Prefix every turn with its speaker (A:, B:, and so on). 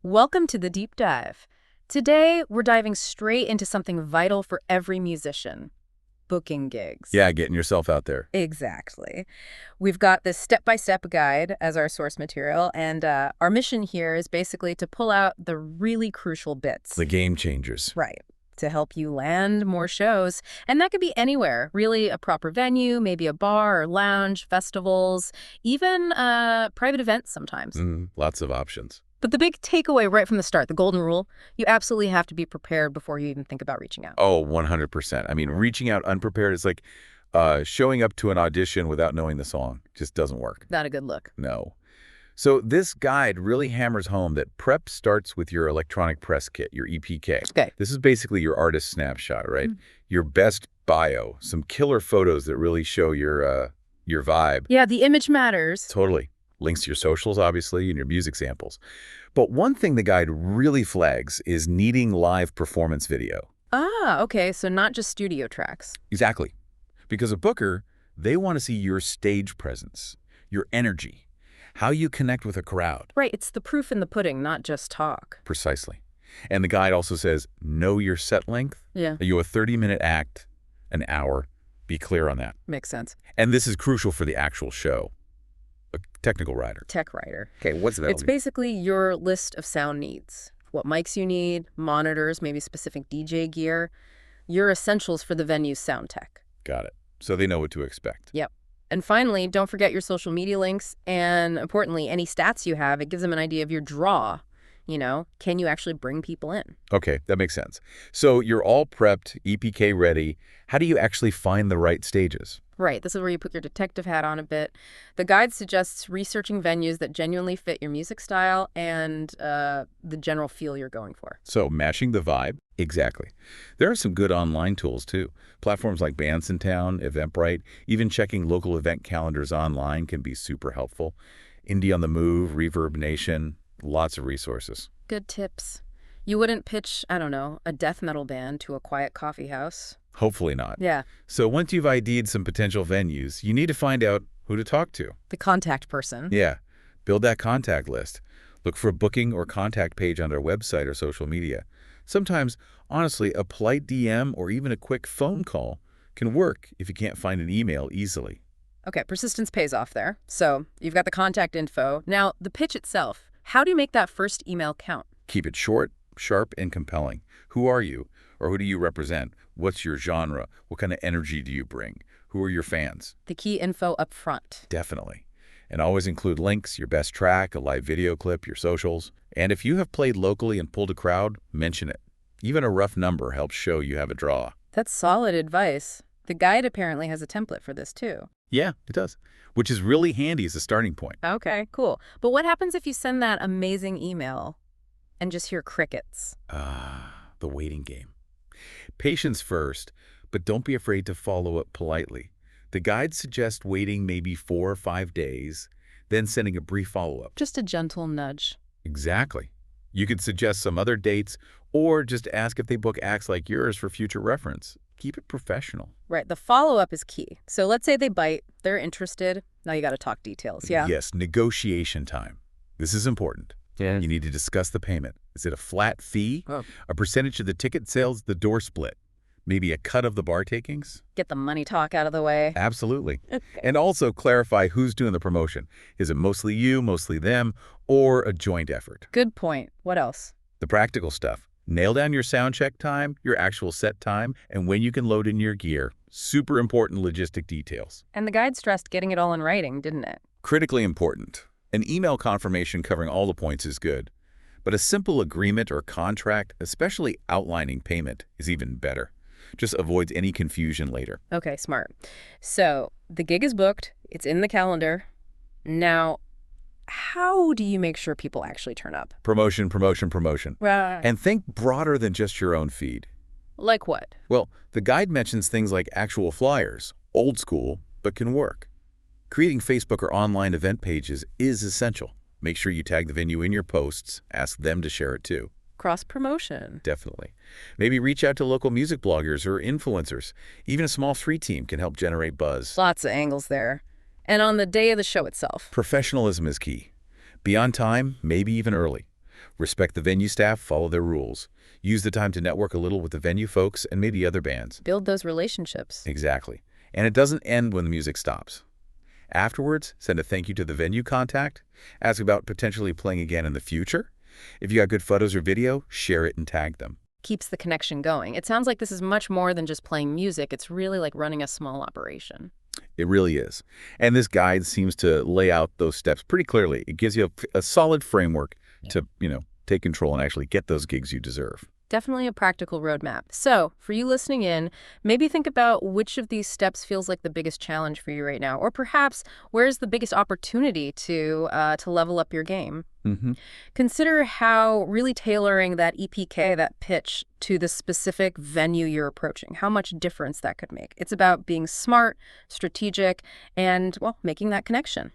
A: Welcome to the Deep Dive. Today, we're diving straight into something vital for every musician, booking gigs.
B: Yeah, getting yourself out there.
A: Exactly. We've got this step-by-step guide as our source material, and our mission here is basically to pull out the really crucial bits.
B: The game changers.
A: Right. To help you land more shows. And that could be anywhere, really, a proper venue, maybe a bar or lounge, festivals, even private events sometimes.
B: Lots of options.
A: But the big takeaway right from the start, the golden rule, you absolutely have to be prepared before you even think about reaching out.
B: Oh, 100%. I mean, reaching out unprepared is like showing up to an audition without knowing the song. Just doesn't work.
A: Not a good look.
B: No. So this guide really hammers home that prep starts with your electronic press kit, your EPK.
A: Okay.
B: This is basically your artist snapshot, right? Your best bio, some killer photos that really show your vibe.
A: Yeah, the image matters.
B: Totally. Links to your socials, obviously, and your music samples. But one thing the guide really flags is needing live performance video.
A: Ah, okay, so not just studio tracks.
B: Exactly. Because a booker, they want to see your stage presence, your energy, how you connect with a crowd.
A: Right, it's the proof in the pudding, not just talk.
B: Precisely. And the guide also says, know your set length.
A: Yeah.
B: Are you a 30-minute act, an hour? Be clear on that.
A: Makes sense.
B: And this is crucial for the actual show. A technical writer.
A: Tech writer.
B: Okay, what's that?
A: It's basically your list of sound needs. What mics you need, monitors, maybe specific DJ gear, your essentials for the venue's sound tech.
B: Got it. So they know what to expect.
A: Yep. And finally, don't forget your social media links and, importantly, any stats you have. It gives them an idea of your draw. You know, can you actually bring people in?
B: Okay, that makes sense. So you're all prepped, EPK ready. How do you actually find the right stages?
A: Right, this is where you put your detective hat on a bit. The guide suggests researching venues that genuinely fit your music style and the general feel you're going for.
B: So matching the vibe? Exactly. There are some good online tools, too. Platforms like Bandsintown, Eventbrite, even checking local event calendars online can be super helpful. Indie on the Move, Reverb Nation, lots of resources.
A: Good tips. You wouldn't pitch, I don't know, a death metal band to a quiet coffee house.
B: Hopefully not.
A: Yeah.
B: So once you've ID'd some potential venues, you need to find out who to talk to.
A: The contact person.
B: Yeah. Build that contact list. Look for a booking or contact page on their website or social media. Sometimes, honestly, a polite DM or even a quick phone call can work if you can't find an email easily.
A: Okay, persistence pays off there. So you've got the contact info. Now, the pitch itself. How do you make that first email count?
B: Keep it short, sharp, and compelling. Who are you? Or who do you represent? What's your genre? What kind of energy do you bring? Who are your fans?
A: The key info up front.
B: Definitely. And always include links, your best track, a live video clip, your socials. And if you have played locally and pulled a crowd, mention it. Even a rough number helps show you have a draw.
A: That's solid advice. The guide apparently has a template for this too.
B: Yeah, it does. Which is really handy as a starting point.
A: Okay, cool. But what happens if you send that amazing email and just hear crickets?
B: The waiting game. Patience first, but don't be afraid to follow up politely. The guide suggests waiting maybe 4 or 5 days, then sending a brief follow-up.
A: Just a gentle nudge.
B: Exactly. You could suggest some other dates or just ask if they book acts like yours for future reference. Keep it professional.
A: Right, the follow-up is key. So let's say they bite, they're interested. Now you got to talk details, yeah?
B: Yes, negotiation time. This is important.
C: Yeah.
B: You need to discuss the payment. Is it a flat fee? A percentage of the ticket sales, the door split? Maybe a cut of the bar takings?
A: Get the money talk out of the way.
B: Absolutely. And also clarify who's doing the promotion. Is it mostly you, mostly them, or a joint effort?
A: Good point. What else?
B: The practical stuff. Nail down your sound check time, your actual set time, and when you can load in your gear. Super important logistic details.
A: And the guide stressed getting it all in writing, didn't it?
B: Critically important. An email confirmation covering all the points is good. But a simple agreement or contract, especially outlining payment, is even better. Just avoids any confusion later.
A: Okay, smart. So the gig is booked. It's in the calendar. Now, how do you make sure people actually turn up?
B: Promotion, promotion, promotion.
A: Right.
B: And think broader than just your own feed.
A: Like what?
B: Well, the guide mentions things like actual flyers, old school, but can work. Creating Facebook or online event pages is essential. Make sure you tag the venue in your posts. Ask them to share it too.
A: Cross-promotion.
B: Definitely. Maybe reach out to local music bloggers or influencers. Even a small free team can help generate buzz.
A: Lots of angles there. And on the day of the show itself.
B: Professionalism is key. Be on time, maybe even early. Respect the venue staff, follow their rules. Use the time to network a little with the venue folks and maybe other bands.
A: Build those relationships.
B: Exactly. And it doesn't end when the music stops. Afterwards, send a thank you to the venue contact. Ask about potentially playing again in the future. If you got good photos or video, share it and tag them.
A: Keeps the connection going. It sounds like this is much more than just playing music. It's really like running a small operation.
B: It really is. And this guide seems to lay out those steps pretty clearly. It gives you a solid framework to, take control and actually get those gigs you deserve.
A: Definitely a practical roadmap. So, for you listening in, maybe think about which of these steps feels like the biggest challenge for you right now, or perhaps where's the biggest opportunity to level up your game.
B: Mm-hmm.
A: Consider how really tailoring that EPK, that pitch, to the specific venue you're approaching, how much difference that could make. It's about being smart, strategic, and, well, making that connection.